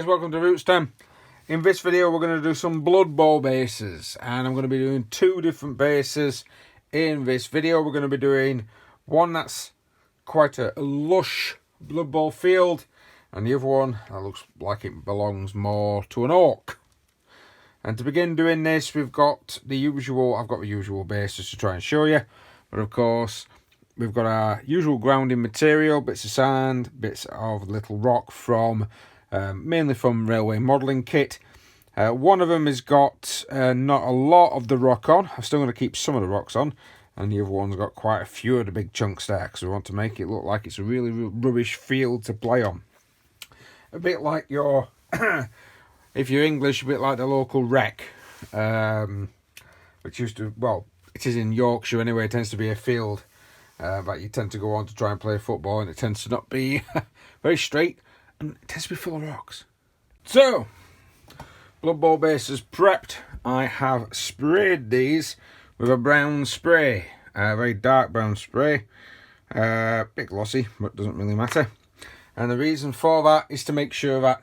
guys, welcome to Rootstem. In this video we're going to do some Blood Bowl bases, and I'm going to be doing two different bases in this video. We're going to be doing one that's quite a lush Blood Bowl field, and the other one that looks like it belongs more to an orc. And to begin doing this, we've got the usual, I've got the usual bases to try and show you, but of course we've got our usual grounding material, bits of sand, bits of little rock from mainly from railway modelling kit. One of them has got not a lot of the rock on. I'm still going to keep some of the rocks on, and the other one's got quite a few of the big chunks there because we want to make it look like it's a really rubbish field to play on. A bit like your, if you're English, a bit like the local rec, which used to, well, it is in Yorkshire anyway, it tends to be a field that you tend to go on to try and play football, and it tends to not be very straight, and it tends to be full of rocks. So, Blood Bowl bases prepped. I have sprayed these with a brown spray, a very dark brown spray, bit glossy, but doesn't really matter. And the reason for that is to make sure that,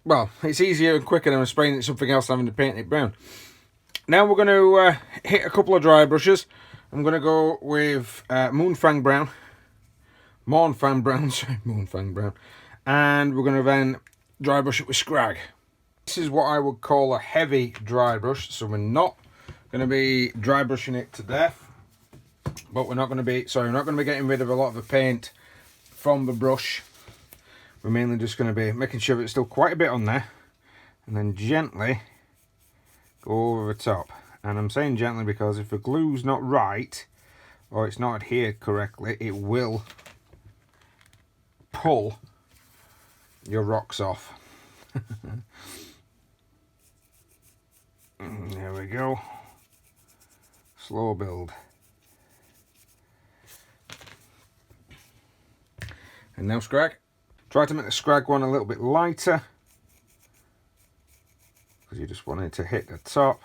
well, it's easier and quicker than spraying it something else and having to paint it brown. Now we're going to hit a couple of dry brushes. I'm going to go with Moonfang Brown, and we're going to then dry brush it with Scrag. This is what I would call a heavy dry brush, so we're not going to be dry brushing it to death, but we're not going to be getting rid of a lot of the paint from the brush. We're mainly just going to be making sure it's still quite a bit on there, and then gently go over the top. And I'm saying gently because if the glue's not right, or it's not adhered correctly, it will pull your rocks off. There we go. Slow build. And now Scrag. Try to make the Scrag one a little bit lighter, because you just want it to hit the top.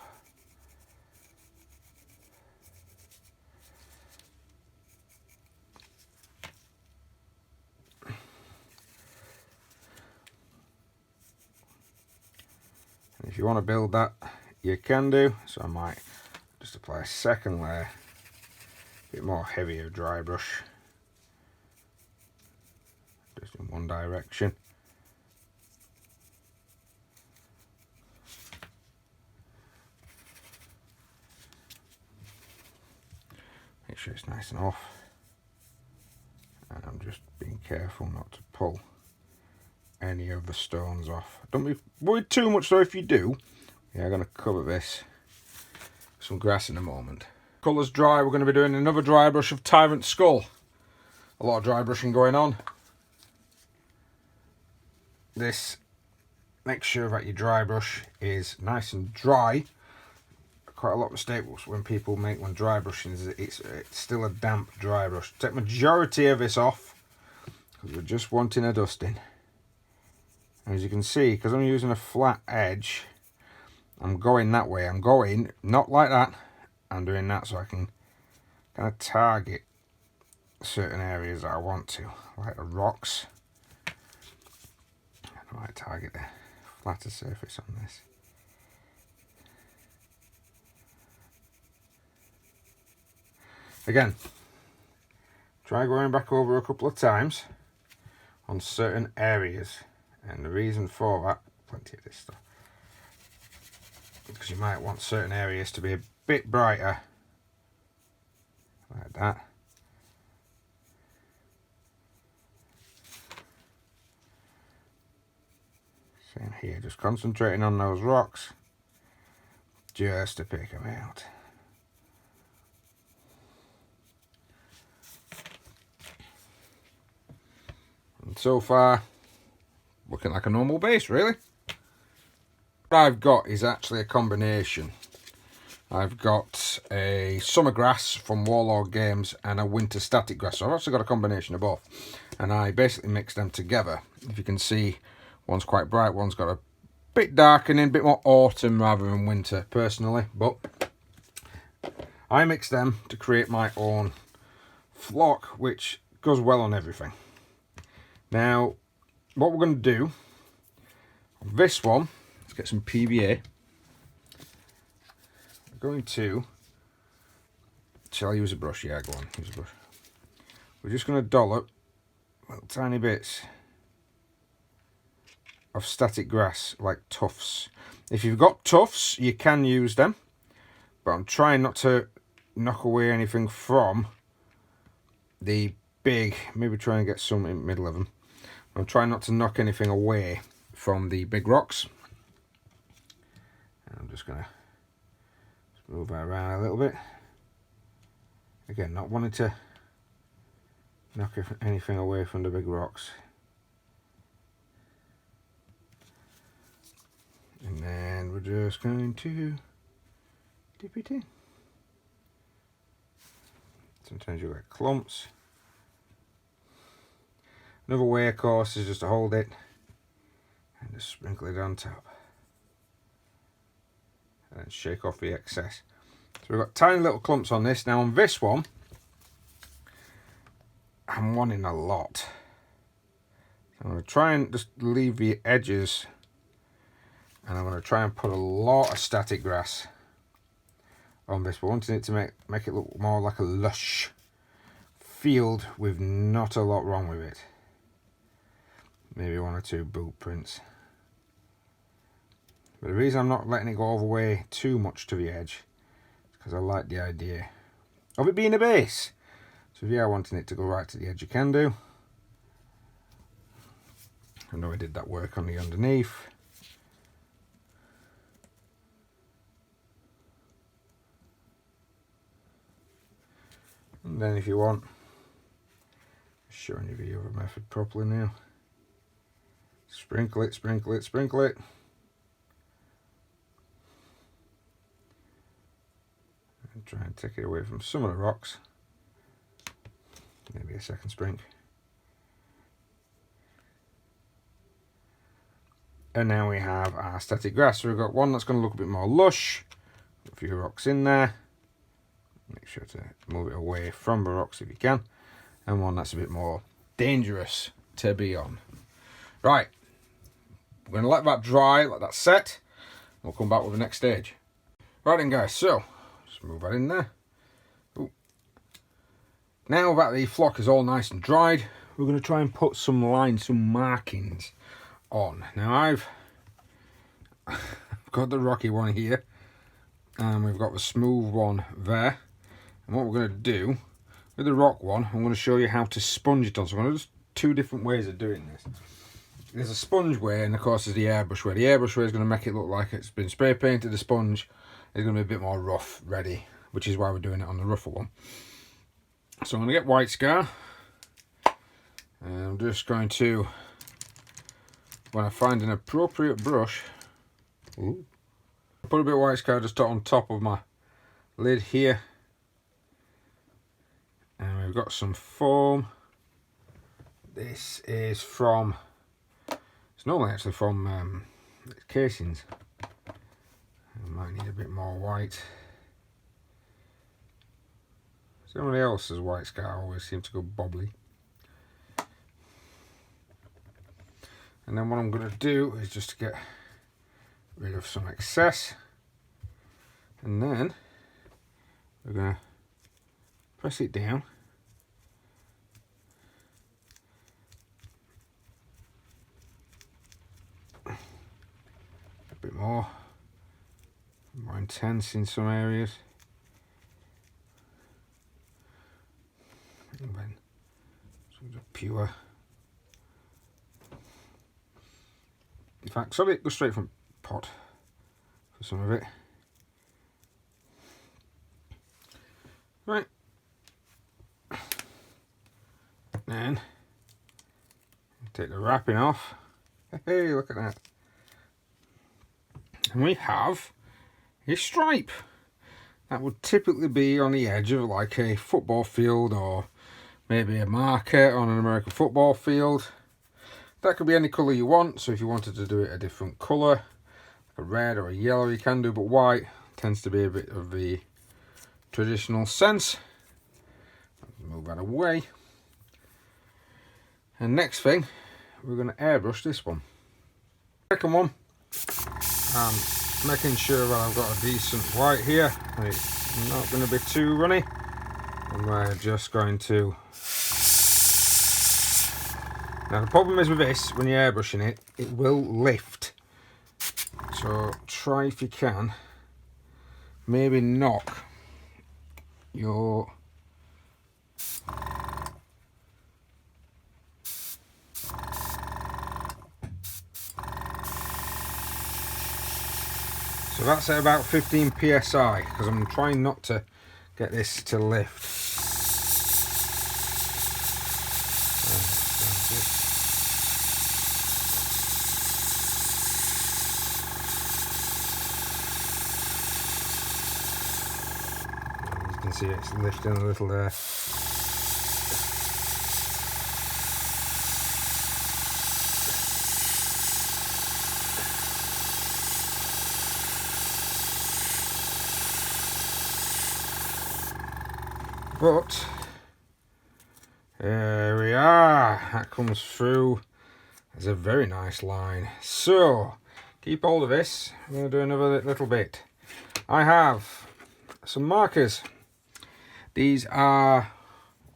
If you want to build that, you can do. So I might just apply a second layer, a bit more heavier dry brush, just in one direction. Make sure it's nice and off. And I'm just being careful not to pull any of the stones off. Don't be worried too much though if you do. Yeah, I'm going to cover this with some grass in a moment. Colours dry, we're going to be doing another dry brush of Tyrant Skull. A lot of dry brushing going on. This, make sure that your dry brush is nice and dry. Quite a lot of mistakes when people make when dry brushing is it's still a damp dry brush. Take majority of this off because we're just wanting a dusting. As you can see, because I'm using a flat edge, I'm going that way. I'm going not like that. I'm doing that so I can kind of target certain areas that I want to, like the rocks. I might target the flatter surface on this. Again, try going back over a couple of times on certain areas. And the reason for that, plenty of this stuff, because you might want certain areas to be a bit brighter, like that. Same here, just concentrating on those rocks, just to pick them out. And so far, looking like a normal base, really. What I've got is actually a combination. I've got a summer grass from Warlord Games and a winter static grass. So I've actually got a combination of both. And I basically mixed them together. If you can see, one's quite bright, one's got a bit darkening, a bit more autumn rather than winter, personally. But I mixed them to create my own flock, which goes well on everything. Now, what we're going to do, This one, let's get some PVA. We're going to, shall I use a brush? Yeah, go on, use a brush. We're just going to dollop little tiny bits of static grass, like tufts. If you've got tufts, you can use them, but I'm trying not to knock away anything from the big, maybe try and get some in the middle of them. I'm trying not to knock anything away from the big rocks. And I'm just going to move that around a little bit. Again, not wanting to knock anything away from the big rocks. And then we're just going to dip it in. Sometimes you get clumps. Another way, of course, is just to hold it and just sprinkle it on top. And then shake off the excess. So we've got tiny little clumps on this. Now on this one, I'm wanting a lot. So I'm going to try and just leave the edges, and I'm going to try and put a lot of static grass on this. We're wanting it to make it look more like a lush field with not a lot wrong with it. Maybe one or two boot prints. But the reason I'm not letting it go all the way too much to the edge is because I like the idea of it being a base. So if you are wanting it to go right to the edge, you can do. I know I did that work on the underneath. And then if you want, showing you the other method properly now. Sprinkle it, sprinkle it, sprinkle it. And try and take it away from some of the rocks. Maybe a second sprinkle. And now we have our static grass. So we've got one that's going to look a bit more lush. A few rocks in there. Make sure to move it away from the rocks if you can. And one that's a bit more dangerous to be on. Right. We're going to let that dry, let that set. We'll come back with the next stage. Right then guys, so just move that in there. Ooh. Now that the flock is all nice and dried, we're going to try and put some lines, some markings on. Now I've got the rocky one here, and we've got the smooth one there. And what we're going to do with the rock one, I'm going to show you how to sponge it on. So I'm going to do two different ways of doing this. There's a sponge way, and of course there's the airbrush way. The airbrush way is going to make it look like it's been spray painted. The sponge is going to be a bit more rough, ready, which is why we're doing it on the rougher one. So I'm going to get white scar, and I'm just going to, when I find an appropriate brush, put a bit of white scar just on top of my lid here. And we've got some foam. This is from, it's normally actually from casings. I might need a bit more white. Somebody else's white scar always seems to go bobbly. And then what I'm going to do is just to get rid of some excess. And then we're going to press it down. A bit more intense in some areas. And then some pure. In fact, some of it goes straight from pot for some of it. Right. Then take the wrapping off. Hey, look at that. And we have a stripe. That would typically be on the edge of like a football field, or maybe a marker on an American football field. That could be any colour you want, so if you wanted to do it a different colour, a red or a yellow, you can do, but white tends to be a bit of the traditional sense. Move that away. And next thing, we're going to airbrush this one. Second one, I'm making sure that I've got a decent white here and it's not going to be too runny, and we're just going to... Now the problem is with this, when you're airbrushing it, it will lift, so try if you can maybe knock your so that's at about 15 psi, because I'm trying not to get this to lift. You can see it's lifting a little there. But there we are, that comes through as a very nice line. So keep hold of this, I'm going to do another little bit. I have some markers. These are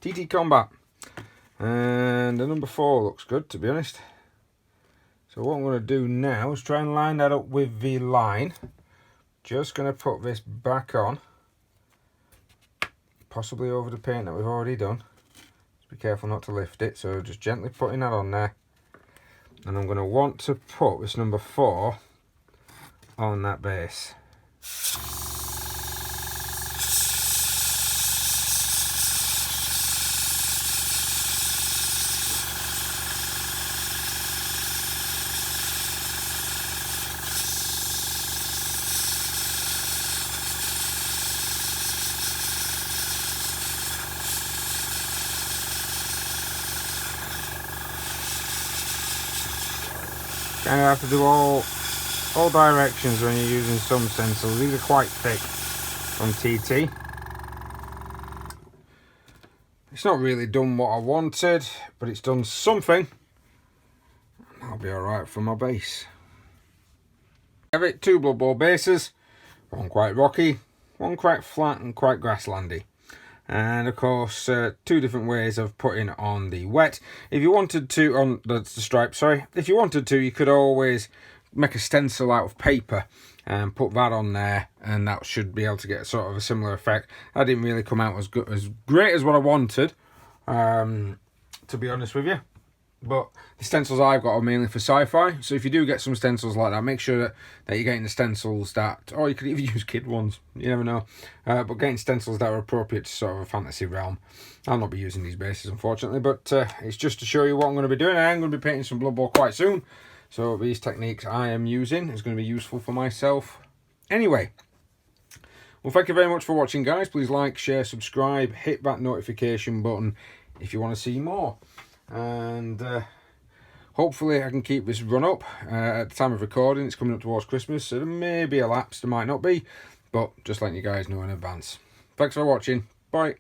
TT Combat, and the number 4 looks good, to be honest. So what I'm going to do now is try and line that up with the line. Just going to put this back on, possibly over the paint that we've already done. Just be careful not to lift it, so just gently putting that on there. And I'm going to want to put this number 4 on that base. Kind of have to do all directions when you're using some stencils. These are quite thick from TT. It's not really done what I wanted, but it's done something. That'll be alright for my base. I have it 2 Blood Bowl bases, one quite rocky, one quite flat and quite grasslandy. And of course 2 different ways of putting on the wet. If you wanted to, on the stripe, sorry, if you wanted to, you could always make a stencil out of paper and put that on there, and that should be able to get sort of a similar effect. That didn't really come out as good, as great as what I wanted, to be honest with you. But the stencils I've got are mainly for sci-fi, so if you do get some stencils like that, make sure that you're getting the stencils that, or you could even use kid ones, you never know, but getting stencils that are appropriate to sort of a fantasy realm. I'll not be using these bases, unfortunately, but it's just to show you what I'm going to be doing. I am going to be painting some Blood Bowl quite soon, so these techniques I am using is going to be useful for myself anyway. Well, thank you very much for watching, guys. Please like, share, subscribe, hit that notification button if you want to see more. And hopefully I can keep this run up. At the time of recording, it's coming up towards Christmas, so there may be a lapse, there might not be, but just letting you guys know in advance. Thanks for watching. Bye.